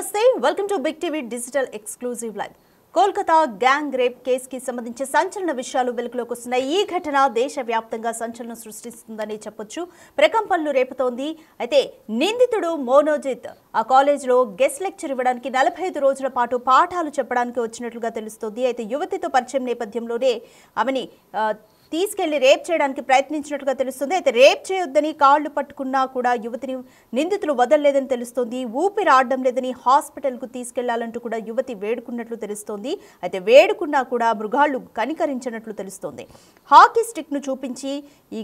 నమస్తే welcome to big TV digital exclusive live. Kolkata gang rape కేసుకి సంబంధించి సంచలన విషయాలు వెలుగులోకి వస్తున్నాయి. ఈ ఘటన దేశవ్యాప్తంగా సంచలనం సృష్టిస్తుందని చెప్పొచ్చు. ప్రకంపనలు రేపుతోంది. అయితే నిందితుడు మోనోజిత్ ఆ కాలేజీలో గెస్ట్ లెక్చర్ ఇవ్వడానికి 45 రోజుల పాటు పాఠాలు చెప్పడానికి వచ్చినట్లుగా తెలుస్తోంది. అయితే యువతితో పరిచయం నేపథ్యంలోనే ఆమెని తీసుకెళ్లి రేప్ చేయడానికి ప్రయత్నించినట్లుగా తెలుస్తుంది. అయితే రేప్ చేయొద్దని కాళ్లు పట్టుకున్నా కూడా యువతిని నిందితులు వదలలేదని తెలుస్తోంది. ఊపిరి ఆడడం లేదని హాస్పిటల్కు తీసుకెళ్లాలంటూ కూడా యువతి వేడుకున్నట్లు తెలుస్తోంది. అయితే వేడుకున్నా కూడా మృగాళ్లు కనికరించినట్లు తెలుస్తోంది. హాకీ స్టిక్ ను చూపించి ఈ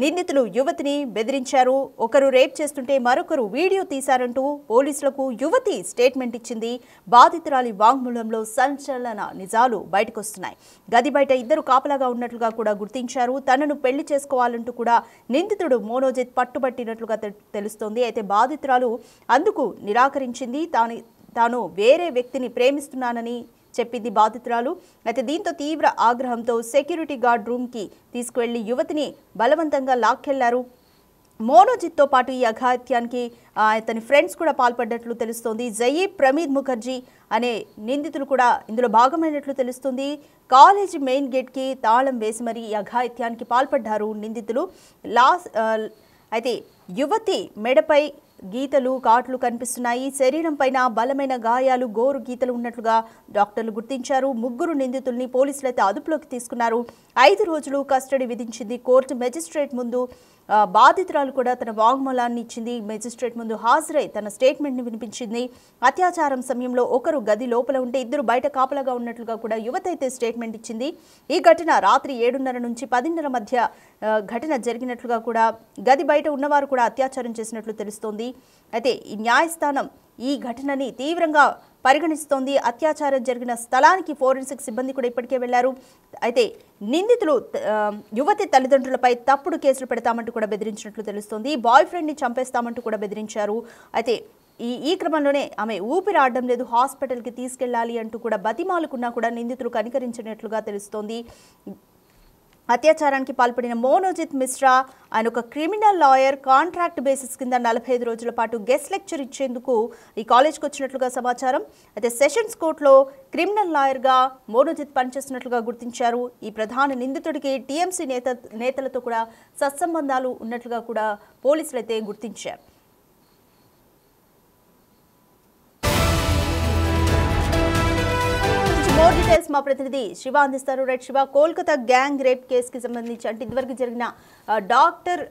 నిందితులు యువతిని బెదిరించారు. ఒకరు రేప్ చేస్తుంటే మరొకరు వీడియో తీశారంటూ పోలీసులకు యువతి స్టేట్మెంట్ ఇచ్చింది. బాధితురాలి వాంగ్మూలంలో సంచలన నిజాలు బయటకొస్తున్నాయి. గది బయట ఇద్దరు కాపలాగా ఉన్నట్లుగా కూడా గుర్తించారు. తనను పెళ్లి చేసుకోవాలంటూ కూడా నిందితుడు మోనోజిత్ పట్టుబట్టినట్లుగా తెలుస్తోంది. అయితే బాధితురాలు అందుకు నిరాకరించింది. తాను వేరే వ్యక్తిని ప్రేమిస్తున్నానని చెప్పింది బాధితురాలు. అయితే దీంతో తీవ్ర ఆగ్రహంతో సెక్యూరిటీ గార్డ్ రూమ్కి తీసుకువెళ్లి యువతిని బలవంతంగా లాక్కెళ్లారు. మోనోజిత్తో పాటు ఈ అఘాయిత్యానికి అతని ఫ్రెండ్స్ కూడా పాల్పడ్డట్లు తెలుస్తోంది. జయీబ్ ప్రమీద్ ముఖర్జీ అనే నిందితులు కూడా ఇందులో భాగమైనట్లు తెలుస్తుంది. కాలేజీ మెయిన్ గేట్కి తాళం వేసి మరి ఈ అఘాయిత్యానికి పాల్పడ్డారు నిందితులు. అయితే యువతి మెడపై గీతలు ఘాట్లు కనిపిస్తున్నాయి. శరీరం పైన బలమైన గాయాలు, గోరు గీతలు ఉన్నట్లుగా డాక్టర్లు గుర్తించారు. ముగ్గురు నిందితుల్ని పోలీసులు అయితే అదుపులోకి తీసుకున్నారు. 5 రోజులు కస్టడీ విధించింది కోర్టు. మెజిస్ట్రేట్ ముందు బాధితురాలు కూడా తన వాంగ్మూలాన్ని ఇచ్చింది. మెజిస్ట్రేట్ ముందు హాజరై తన స్టేట్మెంట్ని వినిపించింది. అత్యాచారం సమయంలో ఒకరు గది లోపల ఉంటే ఇద్దరు బయట కాపలాగా ఉన్నట్లుగా కూడా యువత అయితే స్టేట్మెంట్ ఇచ్చింది. ఈ ఘటన రాత్రి 7:30 నుంచి 10:30 మధ్య ఘటన జరిగినట్లుగా కూడా గది బయట ఉన్నవారు కూడా అత్యాచారం చేసినట్లు తెలుస్తోంది. అయితే ఈ న్యాయస్థానం ఈ ఘటనని తీవ్రంగా పరిగణిస్తోంది. అత్యాచారం జరిగిన స్థలానికి ఫోరెన్సిక్ సిబ్బంది కూడా ఇప్పటికే వెళ్లారు. అయితే నిందితులు యువతి తల్లిదండ్రులపై తప్పుడు కేసులు పెడతామంటూ కూడా బెదిరించినట్లు తెలుస్తోంది. బాయ్ ఫ్రెండ్ని చంపేస్తామంటూ కూడా బెదిరించారు. అయితే ఈ క్రమంలోనే ఆమె ఊపిరి ఆడడం లేదు, హాస్పిటల్కి తీసుకెళ్లాలి అంటూ కూడా బతిమాలుకున్నా కూడా నిందితులు కనికరించినట్లుగా తెలుస్తోంది. అత్యాచారానికి పాల్పడిన మోనోజిత్ మిశ్రా ఆయన ఒక క్రిమినల్ లాయర్. కాంట్రాక్ట్ బేసిస్ కింద 45 రోజుల పాటు గెస్ట్ లెక్చర్ ఇచ్చేందుకు ఈ కాలేజ్కి వచ్చినట్లుగా సమాచారం. అయితే సెషన్స్ కోర్టులో క్రిమినల్ లాయర్గా మోనోజిత్ పనిచేస్తున్నట్లుగా గుర్తించారు. ఈ ప్రధాన నిందితుడికి టీఎంసీ నేతలతో కూడా సత్సంబంధాలు ఉన్నట్లుగా కూడా పోలీసులు అయితే గుర్తించారు. మోర్ డీటెయిల్స్ మా ప్రతినిధి శివ అందిస్తారు. Right Shiva, Kolkata gang rape కేసుకి సంబంధించి అంటే ఇదివరకు జరిగిన డాక్టర్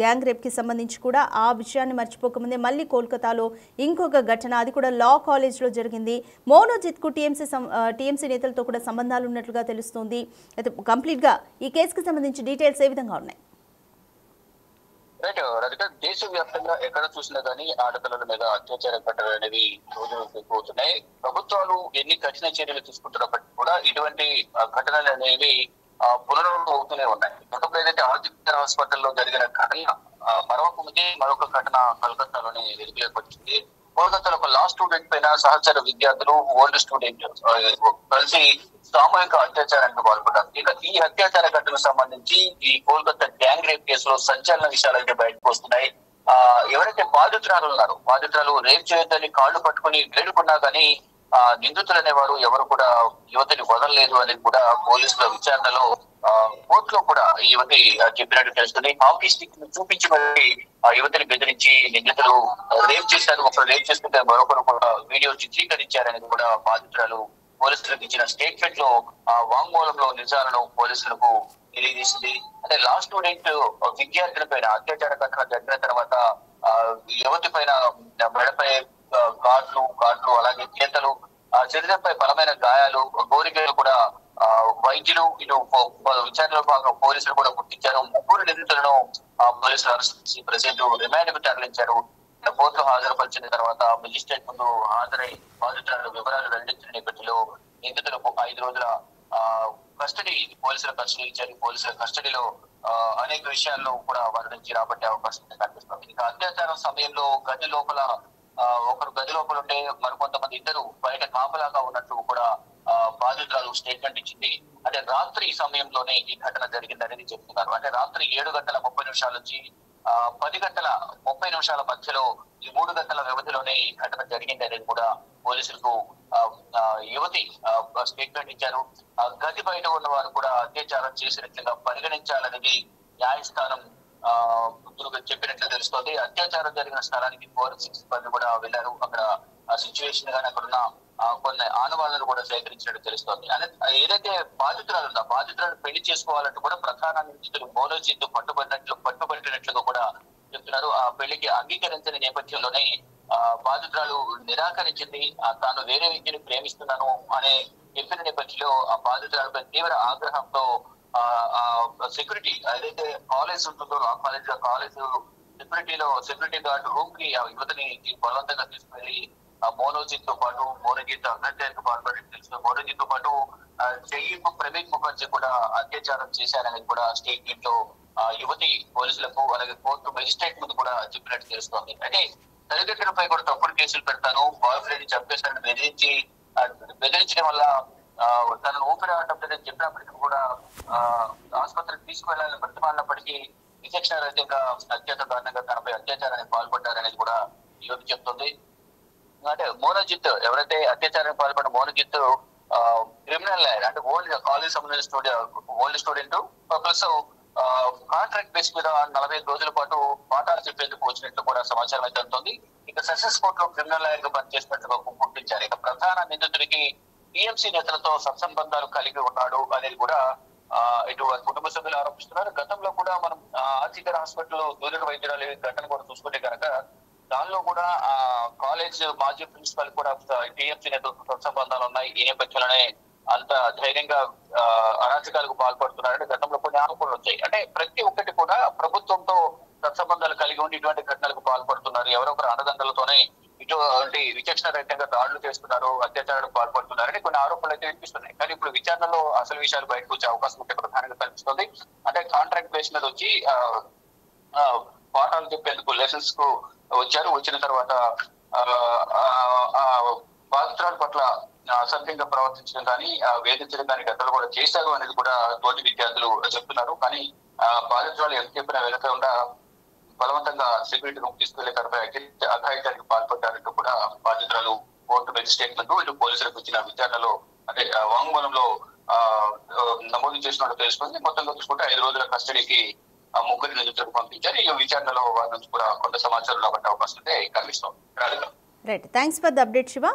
గ్యాంగ్ రేప్కి సంబంధించి కూడా ఆ విషయాన్ని మర్చిపోకముందే మళ్ళీ కోల్కతాలో ఇంకొక ఘటన, అది కూడా లా కాలేజ్లో జరిగింది. మోనోజిత్కు టీఎంసీ నేతలతో కూడా సంబంధాలు ఉన్నట్లుగా తెలుస్తుంది. అయితే కంప్లీట్గా ఈ కేసుకి సంబంధించి డీటెయిల్స్ ఏ విధంగా ఉన్నాయి? రైట్ రజిత, దేశవ్యాప్తంగా ఎక్కడ చూసినా గానీ ఆడపిల్లల మీద అత్యాచార ఘటనలు అనేవి రోజు ఎక్కువవుతున్నాయి. ప్రభుత్వాలు ఎన్ని కఠిన చర్యలు తీసుకుంటున్నప్పటికీ కూడా ఇటువంటి ఘటనలు అనేవి పునరావృతం అవుతూనే ఉన్నాయి. గతంలో ఏదైతే ఆర్జికర్ హాస్పిటల్లో జరిగిన ఘటన మరొక మరొక ఘటన కలకత్తాలోని వెలుగులోకి వచ్చింది. కోల్కతాలో ఒక లా స్టూడెంట్ పైన సహచర విద్యార్థులు, ఓల్డ్ స్టూడెంట్ కలిసి సామూహిక అత్యాచారానికి పాల్పడ్డారు. ఇక ఈ అత్యాచార ఘటనకు సంబంధించి ఈ కోల్కతా గ్యాంగ్ రేప్ కేసులో సంచలన విషయాలు అయితే బయటకు వస్తున్నాయి. ఎవరైతే బాధితురాలు ఉన్నారో, బాధితురాలు రేప్ చేయొద్దని కాళ్లు పట్టుకుని వేడుకున్నా గానీ నిందితులు అనేవారు ఎవరు కూడా యువతిని వదలలేదు అనేది కూడా పోలీసుల విచారణలో కోర్టులో కూడా యువతి చెప్పినట్టు తెలుస్తుంది. హాకీ స్టిక్ ను చూపించి మరి యువతిని బెదిరించి నిందితులు రేప్ చేశారు, ఒకరు రేప్ చేసుకుంటే మరొకరు కూడా వీడియో చిత్రీకరించారనేది కూడా బాధితురాలు పోలీసులకు ఇచ్చిన స్టేట్మెంట్ లో వాంగ్మూలంలో నిజాలను పోలీసులకు తెలియజేసింది. అంటే లా స్టూడెంట్ విద్యార్థుల పైన అత్యాచార ఘటన జరిగిన తర్వాత యువతి పైన మెడపై ఘాట్లు అలాగే చేతలు, శరీరంపై బలమైన గాయాలు, గోరికలు కూడా వైద్యులు ఇటు విచారణలో భాగంగా పోలీసులు కూడా గుర్తించారు. ముగ్గురు నిందితులను పోలీసులు అరెస్ట్ చేసి ప్రెసిడెంట్ రిమాండ్ కు తరలించారు. కోర్టులో హాజరుపరిచిన తర్వాత మెజిస్ట్రేట్ ముందు హాజరై బాధితుల వివరాలు వెల్లడించిన నేపథ్యంలో నిందితులకు 5 రోజుల కస్టడీ పోలీసుల కస్టడీ ఇచ్చారు. పోలీసుల కస్టడీలో అనేక విషయాల్లో కూడా వారి నుంచి రాబట్టే అవకాశం కనిపిస్తుంది. ఇక అత్యాచారం సమయంలో ఒకరు గది లోపల ఉంటే మరికొంతమంది ఇద్దరు బయట కాపలాగా ఉన్నట్టు కూడా బాధితురాలు స్టేట్మెంట్ ఇచ్చింది. అంటే రాత్రి సమయంలోనే ఈ ఘటన జరిగిందనేది చెప్తున్నారు. అంటే రాత్రి 7:30 నుంచి 10 గంటల 30 నిమిషాల మధ్యలో ఈ 3 గంటల వ్యవధిలోనే ఈ ఘటన జరిగింది అనేది కూడా పోలీసులకు యువతి స్టేట్మెంట్ ఇచ్చారు. గది బయట ఉన్న వారు కూడా అత్యాచారం చేసినట్లుగా పరిగణించాలనేది న్యాయస్థానం చెప్పినట్లు తెలుస్తోంది. అత్యాచారం జరిగిన స్థలానికి ఫోరెన్సిక్ సిబ్బంది కూడా వెళ్లారు. అక్కడ సిచ్యువేషన్ గానీ అక్కడున్న కొన్ని ఆనవాళ్లను కూడా సేకరించినట్టు తెలుస్తోంది. ఏదైతే బాధితురాలు ఉందో బాధితురాలు పెళ్లి చేసుకోవాలంటూ కూడా ప్రధాన నిందితులు మోనోజిత్ పట్టుబట్టినట్లుగా కూడా చెప్తున్నారు. ఆ పెళ్లికి అంగీకరించిన నేపథ్యంలోనే బాధితురాలు నిరాకరించింది. తాను వేరే వ్యక్తిని ప్రేమిస్తున్నాను అనే చెప్పిన నేపథ్యంలో ఆ బాధితురాలపై తీవ్ర ఆగ్రహంతో సెక్యూరిటీ ఏదైతే కాలేజ్ ఉంటుందో ఆ కాలేజ్ సెక్యూరిటీ గార్డ్ రూమ్ కి ఆ యువతని బలవంతంగా తీసుకెళ్లి మోనోజిత్ తో పాటు మోనోజిత్ అత్యాచారానికి పాల్పడి తెలుసు. మోనోజిత్ తో పాటు ప్రవీణ్ ముఖర్జీ కూడా అత్యాచారం చేశారని కూడా స్టేట్మెంట్ లో యువతి పోలీసులకు అలాగే కోర్టు మెజిస్ట్రేట్ ముందు కూడా చెప్పినట్టు తెలుస్తోంది. అంటే తల్లిదండ్రులపై కూడా తప్పుడు కేసులు పెడతాను, బాయ్ ఫ్రెండ్ చంపేస్తానని బెదిరించడం వల్ల తనను ఊపిరాడటం చెప్పినప్పటికీ కూడా ఆసుపత్రికి తీసుకువెళ్లాలని బ్రతిమాలినప్పటికీ విచక్షణ రహితంగా అత్యంత దారుణంగా తనపై అత్యాచారానికి పాల్పడ్డారనేది కూడా యువతి చెప్తుంది. అంటే మోనోజిత్ ఎవరైతే అత్యాచారానికి పాల్పడిన మోనోజిత్ క్రిమినల్ లాయర్, అంటే కాలేజ్ సంబంధించిన old student plus contract base మీద 45 రోజుల పాటు పాఠాలు చెప్పేందుకు వచ్చినట్లు కూడా సమాచారం అయితే ఉంటుంది. ఇక సెషన్స్ కోర్టులో క్రిమినల్ లాయర్ గా పనిచేసినట్టుగా గుర్తించారు. ఇక ప్రధాన నిందితుడికి టీఎంసీ నేతలతో సత్సంబంధాలు కలిగి ఉన్నాడు అనేది కూడా ఇటు కుటుంబ సభ్యులు ఆరోపిస్తున్నారు. గతంలో కూడా మనం ఆర్జికర్ హాస్పిటల్లో దూర వైద్యురాలు ఘటన కూడా చూసుకుంటే కనుక దానిలో కూడా కాలేజ్ మాజీ ప్రిన్సిపల్ కూడా టీఎంసీ నేతలతో సత్సంబంధాలు ఉన్నాయి. ఈ నేపథ్యంలోనే అంత ధైర్యంగా అరాచకాలకు పాల్పడుతున్నారంటే గతంలో కొన్ని ఆరోపణలు వచ్చాయి. అంటే ప్రతి ఒక్కటి కూడా ప్రభుత్వంతో సత్సంబంధాలు కలిగి ఉండి ఇటువంటి ఘటనలకు పాల్పడుతున్నారు. ఎవరో ఒకరు అండదండలతోనే ఇటువంటి విచక్షణ రహితంగా దాడులు చేస్తున్నారు, అత్యాచారాలకు పాల్పడుతున్నారని కొన్ని ఆరోపణలు అయితే వినిపిస్తున్నాయి. కానీ ఇప్పుడు విచారణలో అసలు విషయాలు బయటకు వచ్చే అవకాశం ఉంటే ప్రధానంగా కనిపిస్తుంది. అంటే కాంట్రాక్ట్ బేస్ మీద వచ్చి పాఠాలు చెప్పేందుకు లెసన్స్ కు వచ్చారు. వచ్చిన తర్వాత బాధితురాల పట్ల అసభ్యంగా ప్రవర్తించడం కానీ వేధించడం కానీ గతంలో కూడా చేశారు అనేది కూడా తోటి విద్యార్థులు చెప్తున్నారు. కానీ బాధితురాలు ఎంత చెప్పినా వెనకుండా బలవంతంగా సెక్యూరిటీ రూమ్ తీసుకెళ్లే తరపై అఘాయిత్యానికి పాల్పడ్డారంటూ కూడా బాధితురాలు కోర్టు మెజిస్ట్రేట్ ముందు ఇటు పోలీసులకు ఇచ్చిన విచారణలో అంటే వాంగ్మూలంలో నమోదు చేసినట్టు తెలుసుకుంది. మొత్తంగా చూసుకుంటే 5 రోజుల కస్టడీకి ముగ్గురు నిందితులకు పంపించారు. ఈ విచారణలో వారి నుంచి కూడా కొంత సమాచారం రాబట్టే అవకాశం అయితే కనిపిస్తుంది. Right, thanks for the update Shiva.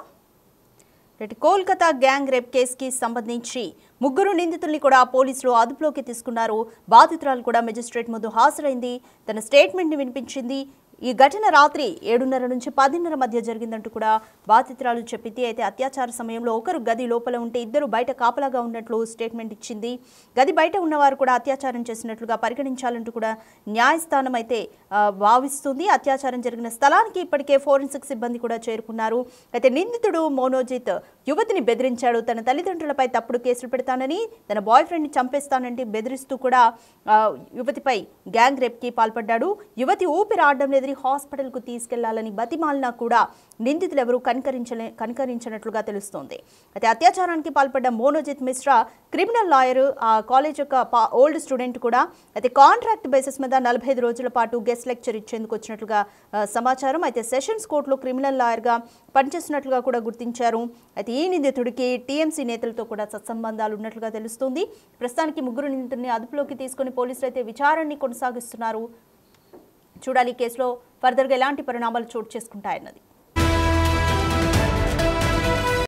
Kolkata gang rape కేసుకి సంబంధించి ముగ్గురు నిందితుల్ని కూడా పోలీసులు అదుపులోకి తీసుకున్నారు. బాధితురాలు కూడా మెజిస్ట్రేట్ ముందు హాజరైంది, తన స్టేట్మెంట్ని వినిపించింది. ఈ ఘటన రాత్రి 7:30 నుంచి 10:30 మధ్య జరిగిందంటూ కూడా బాధితురాలు చెప్పింది. అయితే అత్యాచార సమయంలో ఒకరు గది లోపల ఉంటే ఇద్దరు బయట కాపలాగా ఉన్నట్లు స్టేట్మెంట్ ఇచ్చింది. గది బయట ఉన్నవారు కూడా అత్యాచారం చేసినట్లుగా పరిగణించాలంటూ కూడా న్యాయస్థానం అయితే భావిస్తుంది. అత్యాచారం జరిగిన స్థలానికి ఇప్పటికే ఫోరెన్సిక్ సిబ్బంది కూడా చేరుకున్నారు. అయితే నిందితుడు మోనోజిత్ యువతిని బెదిరించాడు. తన తల్లిదండ్రులపై తప్పుడు కేసులు పెడతానని, తన బాయ్ ఫ్రెండ్ని చంపేస్తానంటే బెదిరిస్తూ కూడా యువతిపై గ్యాంగ్ రేప్కి పాల్పడ్డాడు. యువతి ఊపిరాడడం లేదని హాస్పిటల్కు తీసుకెళ్లాలని బతిమాలినా కూడా నిందితులు ఎవరూ కనికరించినట్లుగా తెలుస్తోంది. అయితే అత్యాచారానికి పాల్పడ్డ మోనోజిత్ మిశ్రా క్రిమినల్ లాయర్, ఆ కాలేజ్ యొక్క ఓల్డ్ స్టూడెంట్ కూడా. అయితే కాంట్రాక్ట్ బేసిస్ మీద 45 రోజుల పాటు గెస్ట్ లెక్చర్ ఇచ్చేందుకు వచ్చినట్లుగా సమాచారం. అయితే సెషన్స్ కోర్టులో క్రిమినల్ లాయర్గా పనిచేస్తున్నట్లుగా కూడా గుర్తించారు. అయితే ఈ నిందితుడికి టీఎంసీ నేతలతో కూడా సత్సంబంధాలు ఉన్నట్లుగా తెలుస్తుంది. ప్రస్తుతానికి ముగ్గురు నిందితుడిని అదుపులోకి తీసుకుని పోలీసులు అయితే విచారణని కొనసాగిస్తున్నారు. చూడాలి కేసులో ఫర్దర్గా ఎలాంటి పరిణామాలు చోటు చేసుకుంటాయన్నది.